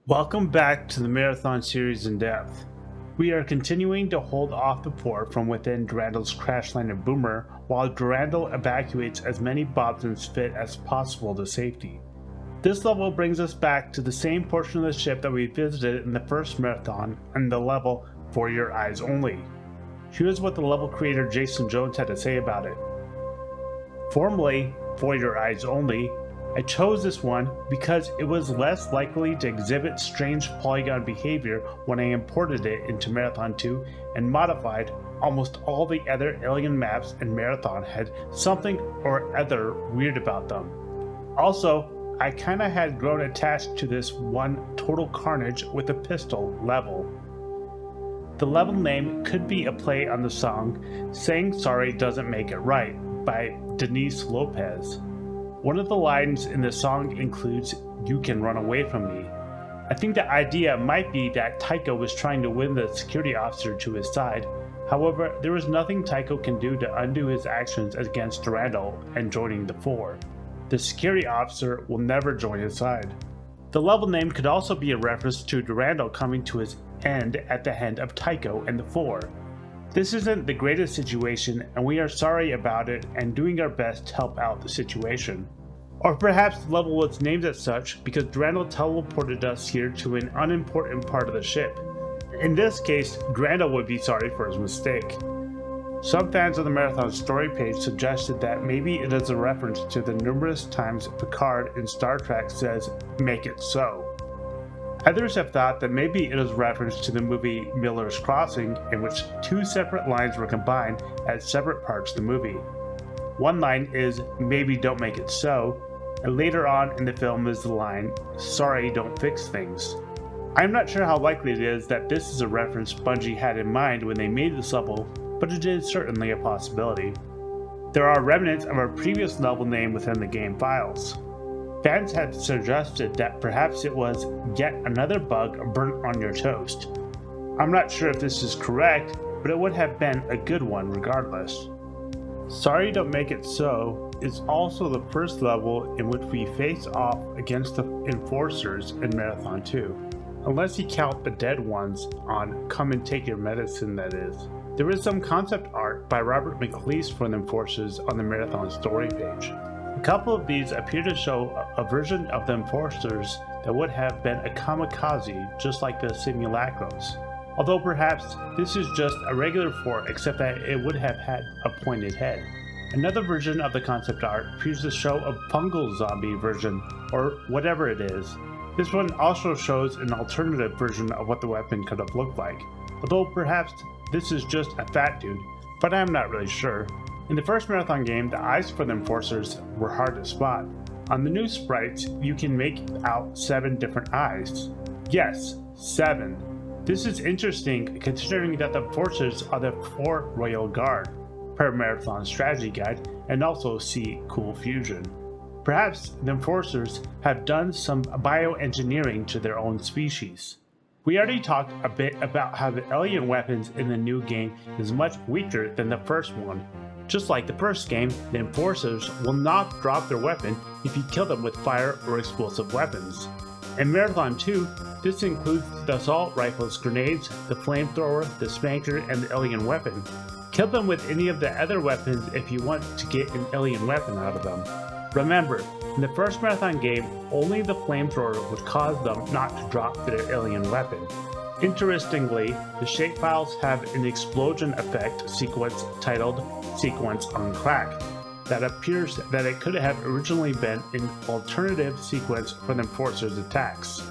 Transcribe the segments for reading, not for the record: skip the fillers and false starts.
Welcome back to the Marathon series in depth. We are continuing to hold off the fort from within Durandal's crash-landed boomer while Durandal evacuates as many Bobsons fit as possible to safety. This level brings us back to the same portion of the ship that we visited in the first Marathon and the level For Your Eyes Only. Here's what the level creator Jason Jones had to say about it. Formerly For Your Eyes Only, I chose this one because it was less likely to exhibit strange polygon behavior when I imported it into Marathon 2 and modified. Almost all the other alien maps in Marathon had something or other weird about them. Also, I kinda had grown attached to this one Total Carnage with a pistol level. The level name could be a play on the song Saying Sorry Doesn't Make It Right by Denise Lopez. One of the lines in the song includes, "You can run away from me." I think the idea might be that Tycho was trying to win the security officer to his side. However, there is nothing Tycho can do to undo his actions against Durandal and joining the Four. The security officer will never join his side. The level name could also be a reference to Durandal coming to his end at the hand of Tycho and the Four. This isn't the greatest situation, and we are sorry about it and doing our best to help out the situation. Or perhaps the level was named as such because Durandal teleported us here to an unimportant part of the ship. In this case, Durandal would be sorry for his mistake. Some fans of the Marathon story page suggested that maybe it is a reference to the numerous times Picard in Star Trek says, "Make it so." Others have thought that maybe it is reference to the movie Miller's Crossing, in which two separate lines were combined as separate parts of the movie. One line is, "Maybe don't make it so," and later on in the film is the line, "Sorry, don't fix things." I'm not sure how likely it is that this is a reference Bungie had in mind when they made this level, but it is certainly a possibility. There are remnants of our previous level name within the game files. Fans have suggested that perhaps it was yet another bug burnt on your toast. I'm not sure if this is correct, but it would have been a good one regardless. Sorry Don't Make It So is also the first level in which we face off against the Enforcers in Marathon 2. Unless you count the dead ones on Come and Take Your Medicine, that is. There is some concept art by Robert McLeese for the Enforcers on the Marathon story page. A couple of these appear to show a version of the Enforcers that would have been a kamikaze, just like the simulacrums. Although perhaps this is just a regular fort, except that it would have had a pointed head. Another version of the concept art appears to show a fungal zombie version, or whatever it is. This one also shows an alternative version of what the weapon could have looked like, although perhaps this is just a fat dude, but I'm not really sure. In the first Marathon game, the eyes for the Enforcers were hard to spot. On the new sprites, you can make out 7 different eyes. Yes, 7. This is interesting considering that the Enforcers are the 4 Royal Guard, per Marathon strategy guide, and also see Cool Fusion. Perhaps the Enforcers have done some bioengineering to their own species. We already talked a bit about how the alien weapons in the new game is much weaker than the first one. Just like the first game, the Enforcers will not drop their weapon if you kill them with fire or explosive weapons. In Marathon 2, this includes the assault rifle's grenades, the flamethrower, the spanker, and the alien weapon. Kill them with any of the other weapons if you want to get an alien weapon out of them. Remember, in the first Marathon game, only the flamethrower would cause them not to drop their alien weapon. Interestingly, the shapefiles have an explosion effect sequence titled Sequence on Crack that appears that it could have originally been an alternative sequence for the Enforcers' attacks.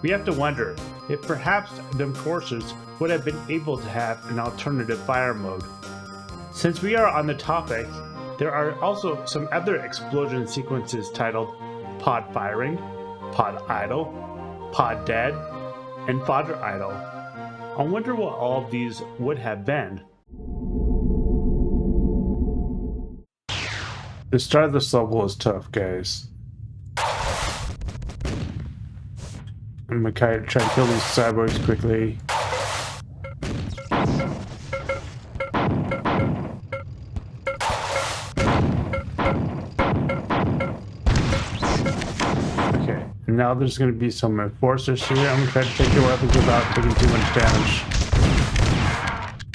We have to wonder if perhaps the Enforcers would have been able to have an alternative fire mode. Since we are on the topic, there are also some other explosion sequences titled Pod Firing, Pod Idle, Pod Dead, and Fodder Idle. I wonder what all of these would have been. The start of this level is tough, guys. I'm gonna try to kill these cyborgs quickly. now there's going to be some enforcers here. I'm going to try to take your weapons without taking too much damage.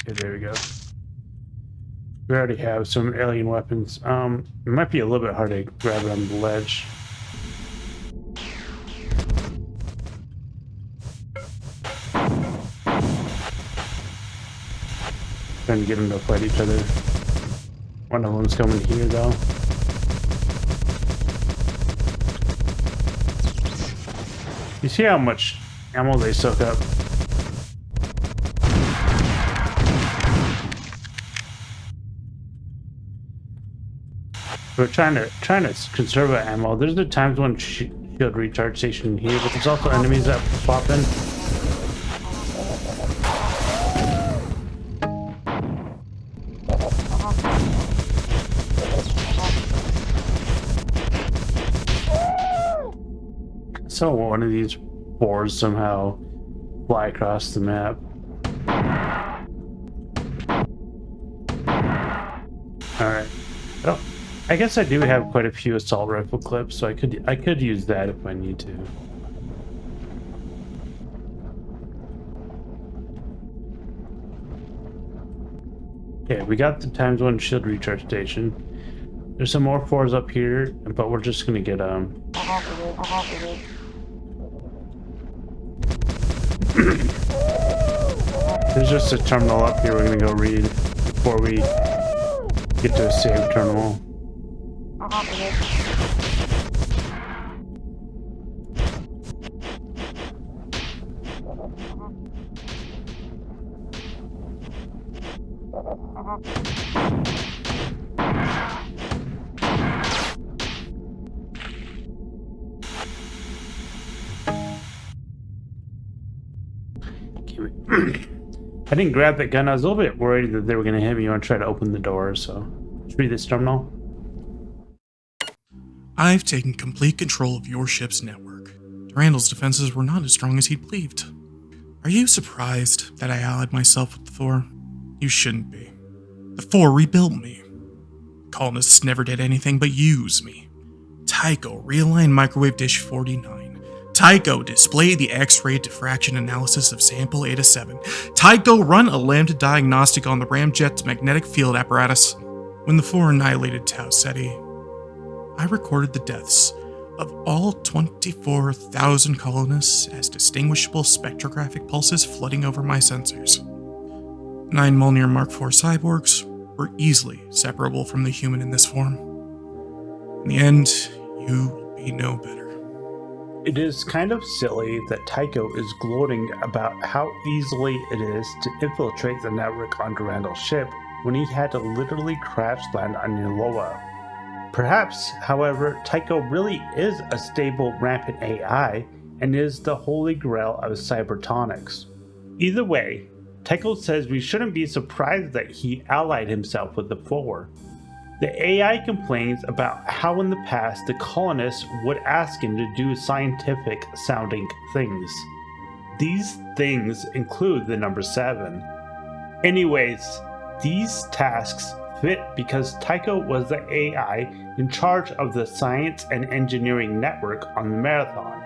Okay, there we go. We already have some alien weapons. It might be a little bit hard to grab it on the ledge. Trying to get them to fight each other. One of them's coming here, though. You see how much ammo they soak up? We're trying to conserve our ammo. There's the times when shield recharge station here, but there's also enemies that pop in. So one of these boars somehow fly across the map. Alright. Oh, I guess I do have quite a few assault rifle clips, so I could use that if I need to. Okay, we got the times one shield recharge station. There's some more fours up here, but we're just gonna get There's just a terminal up here we're gonna go read before we get to a save terminal. I didn't grab that gun. I was a little bit worried that they were going to hit me and try to open the door, so let's read this terminal. I've taken complete control of your ship's network. Durandal's defenses were not as strong as he'd believed. Are you surprised that I allied myself with the Four? You shouldn't be. The Four rebuilt me. Colonists never did anything but use me. Tycho realigned microwave dish 49. Tycho displayed the X-ray diffraction analysis of sample Eta 7. Tycho run a lambda diagnostic on the ramjet's magnetic field apparatus. When the Four annihilated Tau Ceti, I recorded the deaths of all 24,000 colonists as distinguishable spectrographic pulses flooding over my sensors. 9 Mjolnir Mark IV cyborgs were easily separable from the human in this form. In the end, you will be no better. It is kind of silly that Tycho is gloating about how easily it is to infiltrate the network on Durandal's ship when he had to literally crash land on Niloa. Perhaps, however, Tycho really is a stable, rampant AI and is the holy grail of cybertonics. Either way, Tycho says we shouldn't be surprised that he allied himself with the Four. The AI complains about how in the past the colonists would ask him to do scientific sounding things. These things include the number 7. Anyways, these tasks fit because Tycho was the AI in charge of the science and engineering network on the Marathon.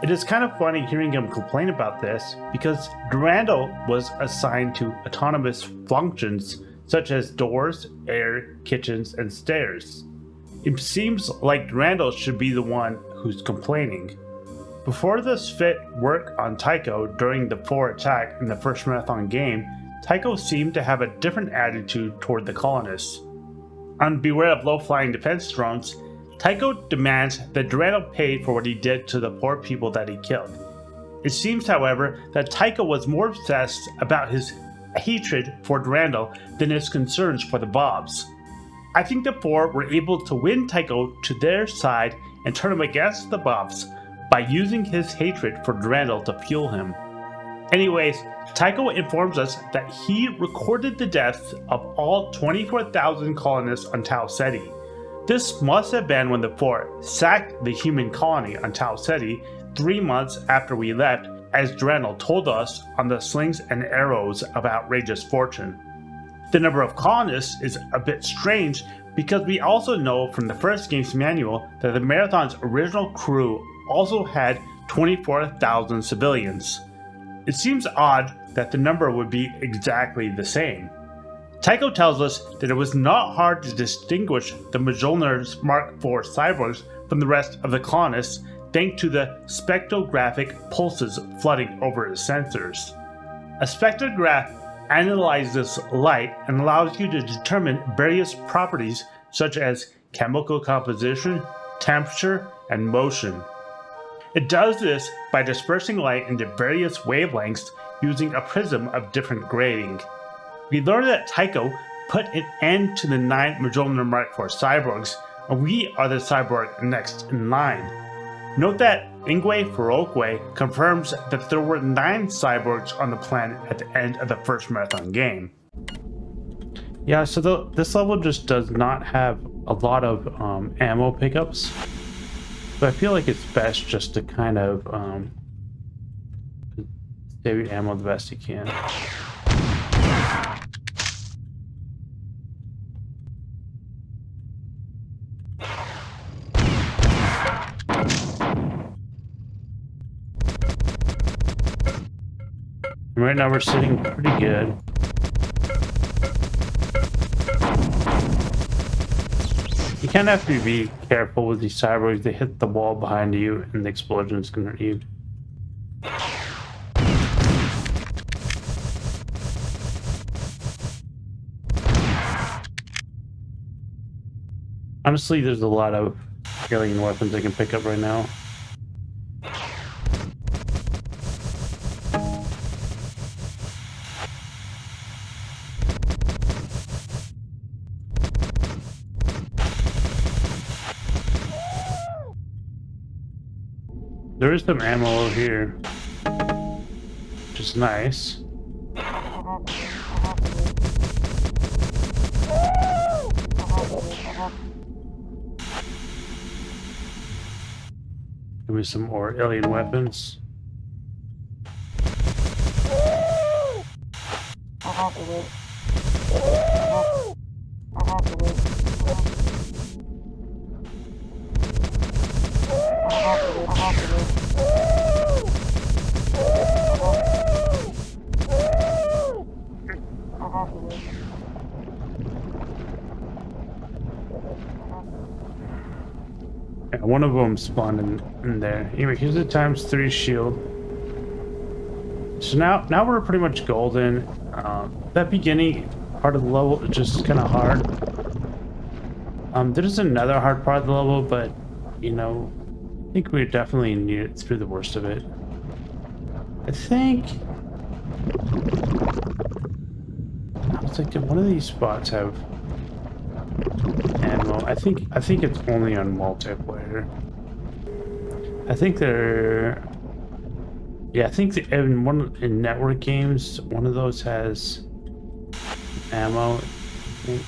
It is kind of funny hearing him complain about this because Durandal was assigned to autonomous functions such as doors, air, kitchens, and stairs. It seems like Durandal should be the one who's complaining. Before this fit work on Tycho during the Four attack in the first Marathon game, Tycho seemed to have a different attitude toward the colonists. On Beware of Low-Flying Defense Drones, Tycho demands that Durandal pay for what he did to the poor people that he killed. It seems, however, that Tycho was more obsessed about his hatred for Durandal than his concerns for the Bobs. I think the Four were able to win Tycho to their side and turn him against the Bobs by using his hatred for Durandal to fuel him. Anyways, Tycho informs us that he recorded the deaths of all 24,000 colonists on Tau Ceti. This must have been when the Four sacked the human colony on Tau Ceti 3 months after we left, as Durandal told us on the Slings and Arrows of Outrageous Fortune. The number of colonists is a bit strange because we also know from the first game's manual that the Marathon's original crew also had 24,000 civilians. It seems odd that the number would be exactly the same. Tycho tells us that it was not hard to distinguish the Mjolnir's Mark IV cyborgs from the rest of the colonists thanks to the spectrographic pulses flooding over its sensors. A spectrograph analyzes light and allows you to determine various properties such as chemical composition, temperature, and motion. It does this by dispersing light into various wavelengths using a prism of different grading. We learn that Tycho put an end to the 9 Mjolnir Mark IV cyborgs, and we are the cyborg next in line. Note that Ingwe Ferokwe confirms that there were 9 cyborgs on the planet at the end of the first Marathon game. Yeah, so this level just does not have a lot of ammo pickups, so I feel like it's best just to kind of save your ammo the best you can. And right now we're sitting pretty good. You kind of have to be careful with these cyborgs. They hit the wall behind you and the explosion is going to leave. Honestly, there's a lot of alien weapons I can pick up right now. There is some ammo over here, which is nice. Give me some more alien weapons. One of them spawned in there. Anyway, here's the ×3 shield. So now we're pretty much golden. That beginning part of the level is just kind of hard. There's another hard part of the level, but you know, I think we definitely need it through the worst of it. I think. I was like, did one of these spots have ammo? I think it's only on multiplayer. I think they're. Yeah, I think in network games, one of those has ammo. I think.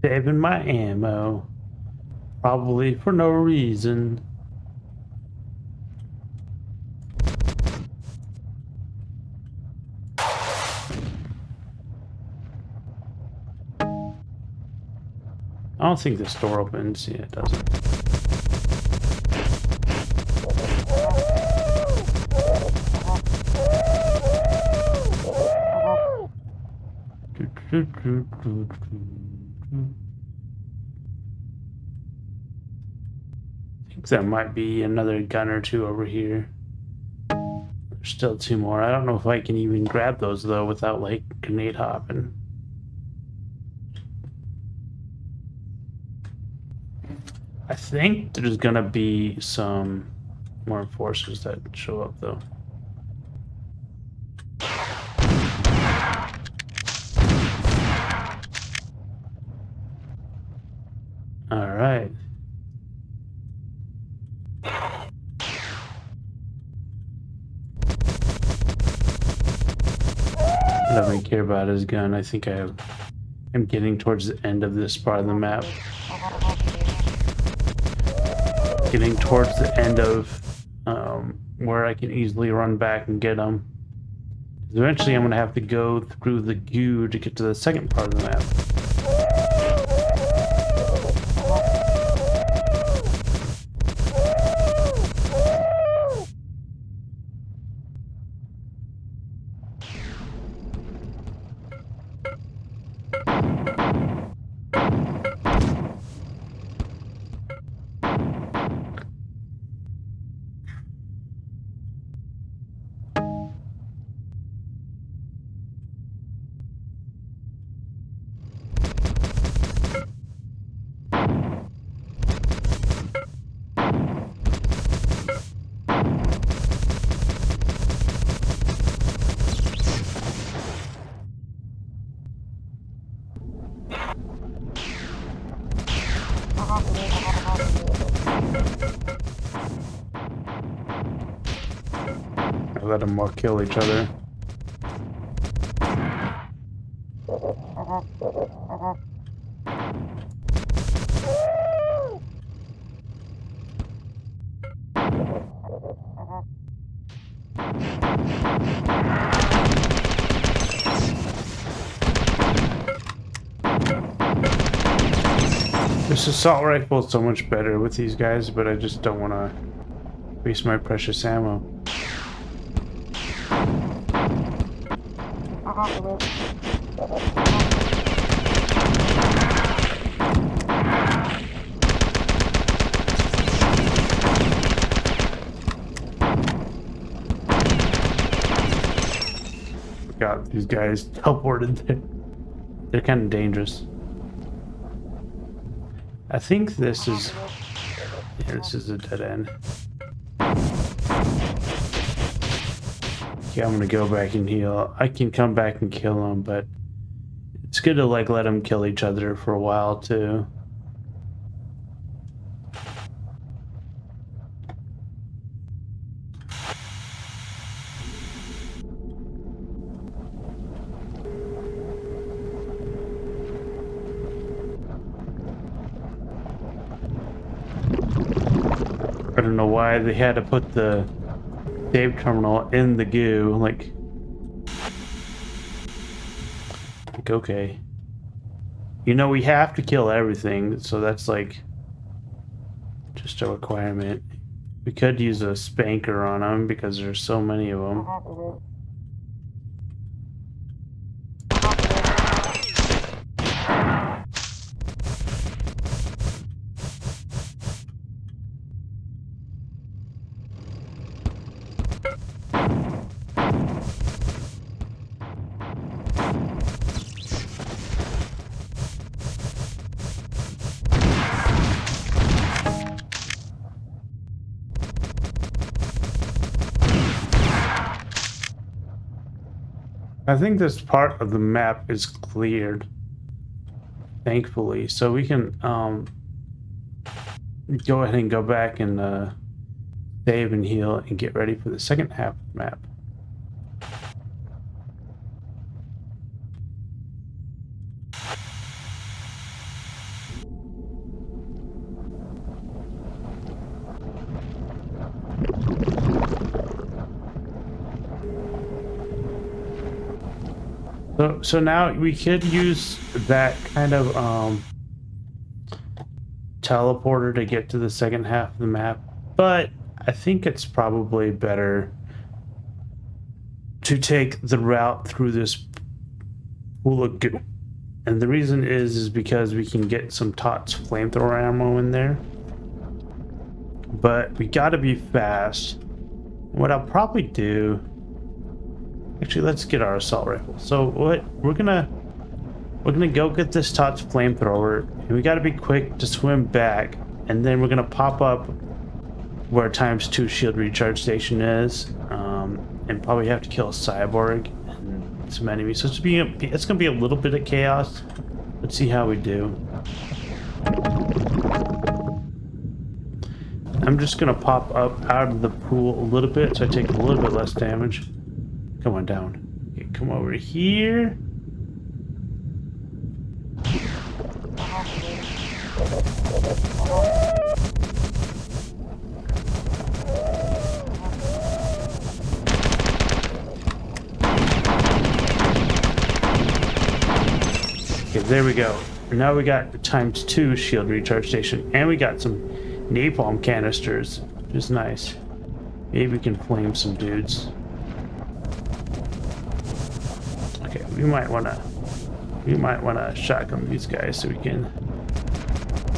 Saving my ammo, probably for no reason. I don't think this door opens. Yeah, it doesn't. I think there might be another gun or two over here. There's still 2 more. I don't know if I can even grab those though without like grenade hopping. I think there's gonna be some more enforcers that show up though. All right. don't really care about his gun. I think I'm getting towards the end of this part of the map. Getting towards the end of where I can easily run back and get him. Eventually I'm going to have to go through the goo to get to the second part of the map. Let them all kill each other. This assault rifle is so much better with these guys, but I just don't want to waste my precious ammo. God, these guys teleported there. They're kind of dangerous. I think this is... yeah, this is a dead end. Yeah, I'm gonna go back and heal. I can come back and kill them, but it's good to like let them kill each other for a while too. I don't know why they had to put the save terminal in the goo, like okay. You know, we have to kill everything, so that's like just a requirement. We could use a spanker on them because there's so many of them. I think this part of the map is cleared, thankfully, so we can go ahead and go back and save and heal and get ready for the second half of the map. So now we could use that kind of teleporter to get to the second half of the map, but I think it's probably better to take the route through this pool of goo. And the reason is because we can get some TOTS flamethrower ammo in there, but we gotta be fast. What I'll probably do, actually, let's get our assault rifle. So what we're gonna go get this TOTS flamethrower, and we gotta be quick to swim back, and then we're gonna pop up where ×2 shield recharge station is, and probably have to kill a cyborg and some enemies. So it's gonna be a little bit of chaos. Let's see how we do. I'm just gonna pop up out of the pool a little bit so I take a little bit less damage. Come on down. Okay, come over here. Okay, there we go. Now we got the ×2 shield recharge station, and we got some napalm canisters, which is nice. Maybe we can flame some dudes. Okay, we might wanna shotgun these guys so we can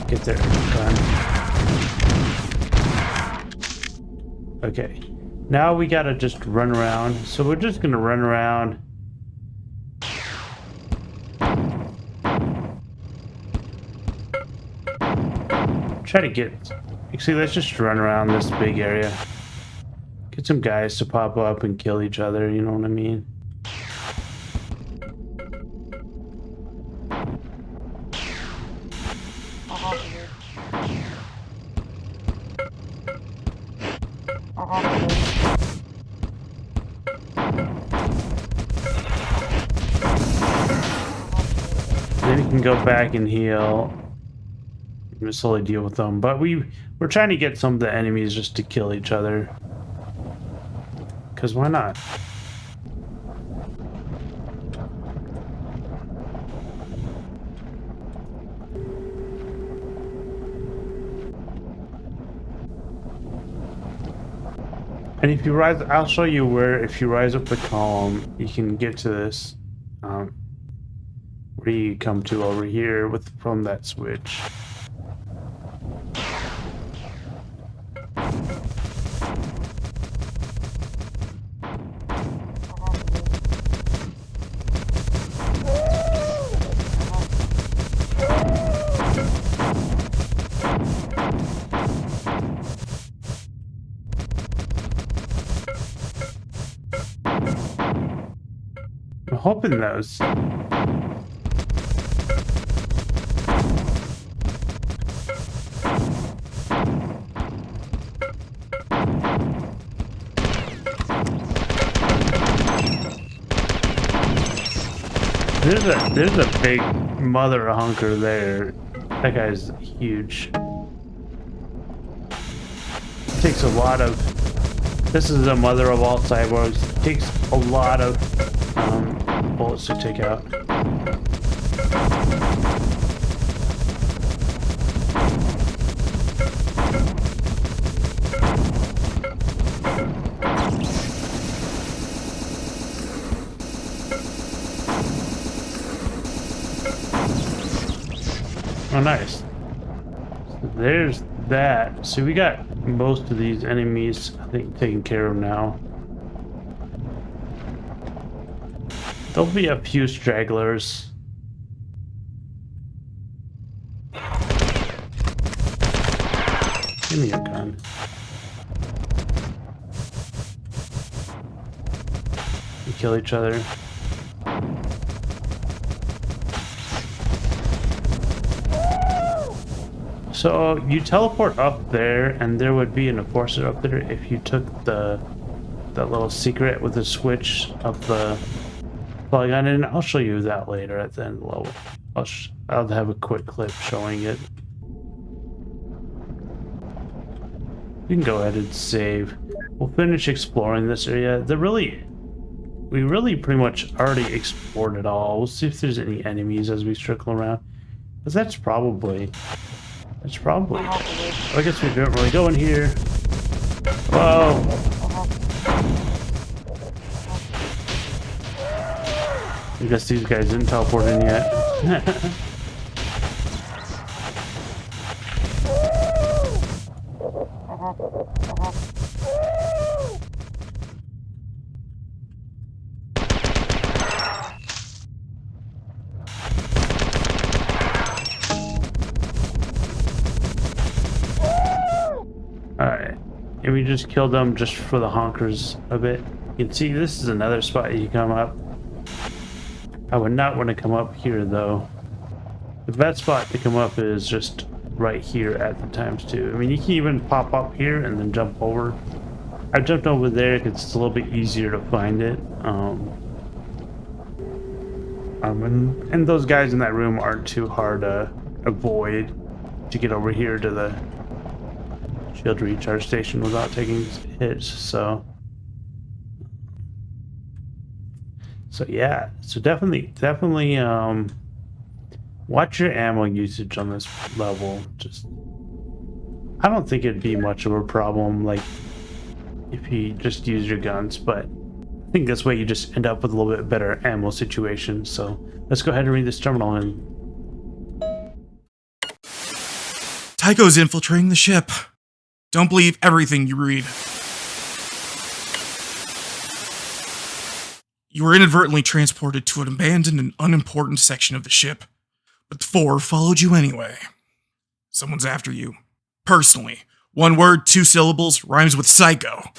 get their gun. Okay, now we gotta just run around. So we're just gonna run around. Try to get, actually let's just run around this big area. Get some guys to pop up and kill each other, you know what I mean? Then you can go back and heal. We slowly deal with them, but we're trying to get some of the enemies just to kill each other, because why not? And if you rise, I'll show you where, if you rise up the column, you can get to this, where you come to over here from that switch. I'm hoping those. There's a big mother hunker there. That guy's huge. It takes a lot of. This is the mother of all cyborgs. It takes a lot of bullets to take out. Oh, nice. So there's that. So we got most of these enemies, I think, taken care of now. There'll be a few stragglers. Give me a gun. We kill each other. So you teleport up there, and there would be an enforcer up there if you took that little secret with the switch of the polygon. And I'll show you that later at the end of the level. I'll have a quick clip showing it. You can go ahead and save. We'll finish exploring this area. We really pretty much already explored it all. We'll see if there's any enemies as we circle around. Because that's probably. I guess we don't really go in here. Whoa! I guess these guys didn't teleport in yet. Alright, and we just killed them just for the honkers a bit. You can see this is another spot you come up. I would not want to come up here though. The best spot to come up is just right here at the ×2. I mean, you can even pop up here and then jump over. I jumped over there because it's a little bit easier to find it. And those guys in that room aren't too hard to avoid to get over here to the shield recharge station without taking hits. So yeah, so definitely watch your ammo usage on this level. Just, I don't think it'd be much of a problem, like, if you just use your guns, but I think this way you just end up with a little bit better ammo situation. So let's go ahead and read this terminal and... Tycho's infiltrating the ship. Don't believe everything you read. You were inadvertently transported to an abandoned and unimportant section of the ship, but the Four followed you anyway. Someone's after you. Personally. One word, 2 syllables, rhymes with psycho.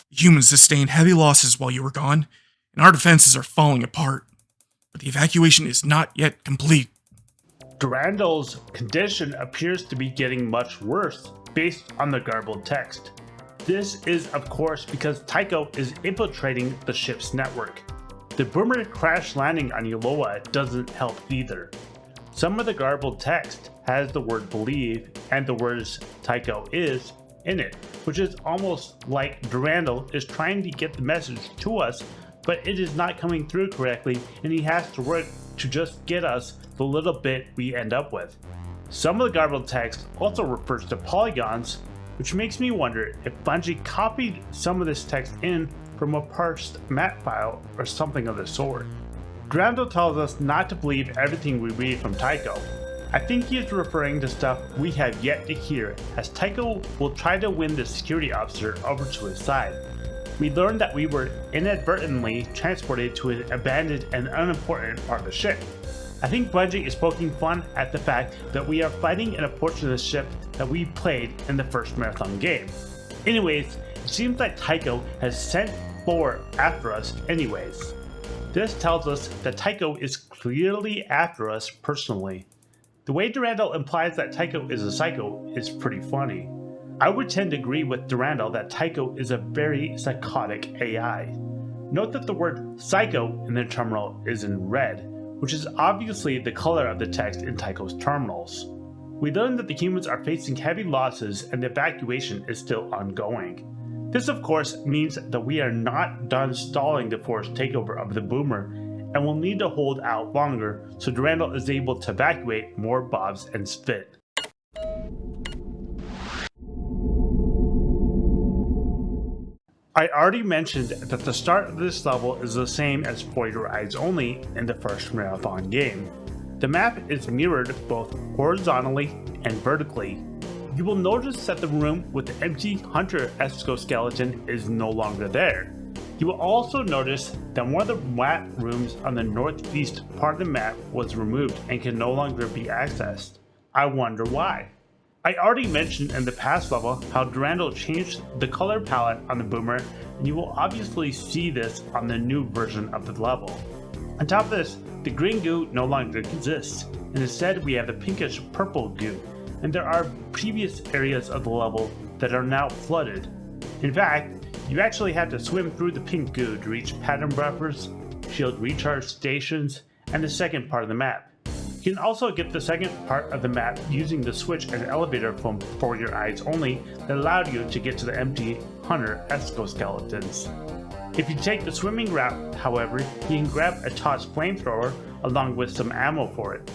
Humans sustained heavy losses while you were gone, and our defenses are falling apart. But the evacuation is not yet complete. Durandal's condition appears to be getting much worse based on the garbled text. This is, of course, because Tycho is infiltrating the ship's network. The boomer crash landing on Yoloa doesn't help either. Some of the garbled text has the word believe and the words Tycho is in it, which is almost like Durandal is trying to get the message to us, but it is not coming through correctly, and he has to work to just get us the little bit we end up with. Some of the garbled text also refers to polygons, which makes me wonder if Bungie copied some of this text in from a parsed map file or something of the sort. Durandal tells us not to believe everything we read from Tycho. I think he is referring to stuff we have yet to hear, as Tycho will try to win the security officer over to his side. We learned that we were inadvertently transported to an abandoned and unimportant part of the ship. I think Bungie is poking fun at the fact that we are fighting in a portion of the ship that we played in the first Marathon game. Anyways, it seems like Tycho has sent 4 after us anyways. This tells us that Tycho is clearly after us personally. The way Durandal implies that Tycho is a psycho is pretty funny. I would tend to agree with Durandal that Tycho is a very psychotic AI. Note that the word psycho in the terminal is in red, which is obviously the color of the text in Tycho's terminals. We learn that the humans are facing heavy losses and the evacuation is still ongoing. This of course means that we are not done stalling the forced takeover of the boomer and will need to hold out longer so Durandal is able to evacuate more Bobs and Spit. I already mentioned that the start of this level is the same as For Your Eyes Only in the first Marathon game. The map is mirrored both horizontally and vertically. You will notice that the room with the empty Hunter exoskeleton is no longer there. You will also notice that one of the map rooms on the northeast part of the map was removed and can no longer be accessed. I wonder why. I already mentioned in the past level how Durandal changed the color palette on the boomer, and you will obviously see this on the new version of the level. On top of this, the green goo no longer exists, and instead we have the pinkish purple goo, and there are previous areas of the level that are now flooded. In fact, you actually have to swim through the pink goo to reach pattern buffers, shield recharge stations, and the second part of the map. You can also get the second part of the map using the switch and elevator from For Your Eyes Only that allowed you to get to the empty Hunter exoskeletons. If you take the swimming route, however, you can grab a tossed flamethrower along with some ammo for it.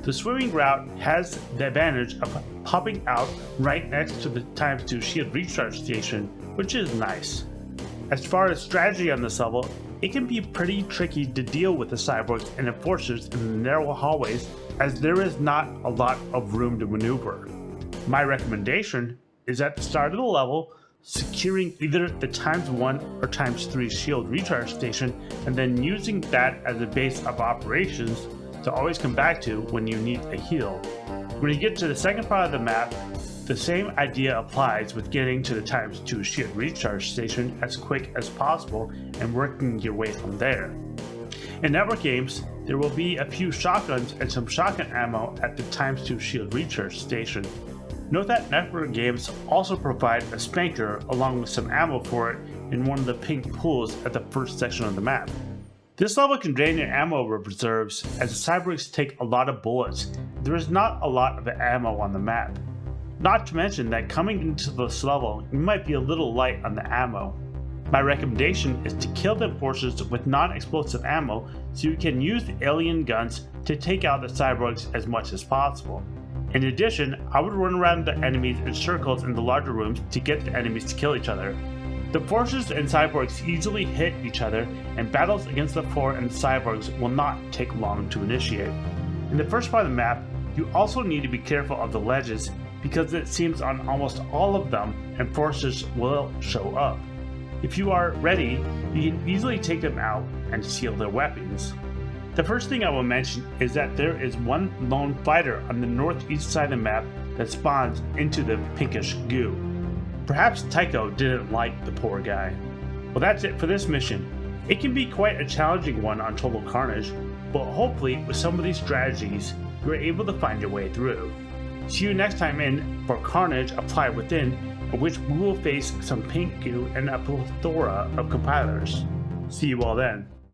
The swimming route has the advantage of popping out right next to the ×2 shield recharge station, which is nice. As far as strategy on this level, it can be pretty tricky to deal with the cyborgs and enforcers in the narrow hallways, as there is not a lot of room to maneuver. My recommendation is at the start of the level, securing either the ×1 or ×3 shield recharge station, and then using that as a base of operations to always come back to when you need a heal. When you get to the second part of the map, the same idea applies with getting to the ×2 shield recharge station as quick as possible and working your way from there. In network games, there will be a few shotguns and some shotgun ammo at the ×2 shield recharge station. Note that network games also provide a spanker along with some ammo for it in one of the pink pools at the first section of the map. This level can drain your ammo reserves as the cyborgs take a lot of bullets. There is not a lot of ammo on the map. Not to mention that coming into this level, you might be a little light on the ammo. My recommendation is to kill the enforcers with non-explosive ammo so you can use the alien guns to take out the cyborgs as much as possible. In addition, I would run around the enemies in circles in the larger rooms to get the enemies to kill each other. The forces and cyborgs easily hit each other, and battles against the Four and the cyborgs will not take long to initiate. In the first part of the map, you also need to be careful of the ledges because it seems on almost all of them enforcers will show up. If you are ready, you can easily take them out and steal their weapons. The first thing I will mention is that there is one lone fighter on the northeast side of the map that spawns into the pinkish goo. Perhaps Tycho didn't like the poor guy. Well, that's it for this mission. It can be quite a challenging one on Total Carnage, but hopefully with some of these strategies, you're able to find your way through. See you next time in For Carnage Apply Within, in which we will face some pink goo and a plethora of compilers. See you all then.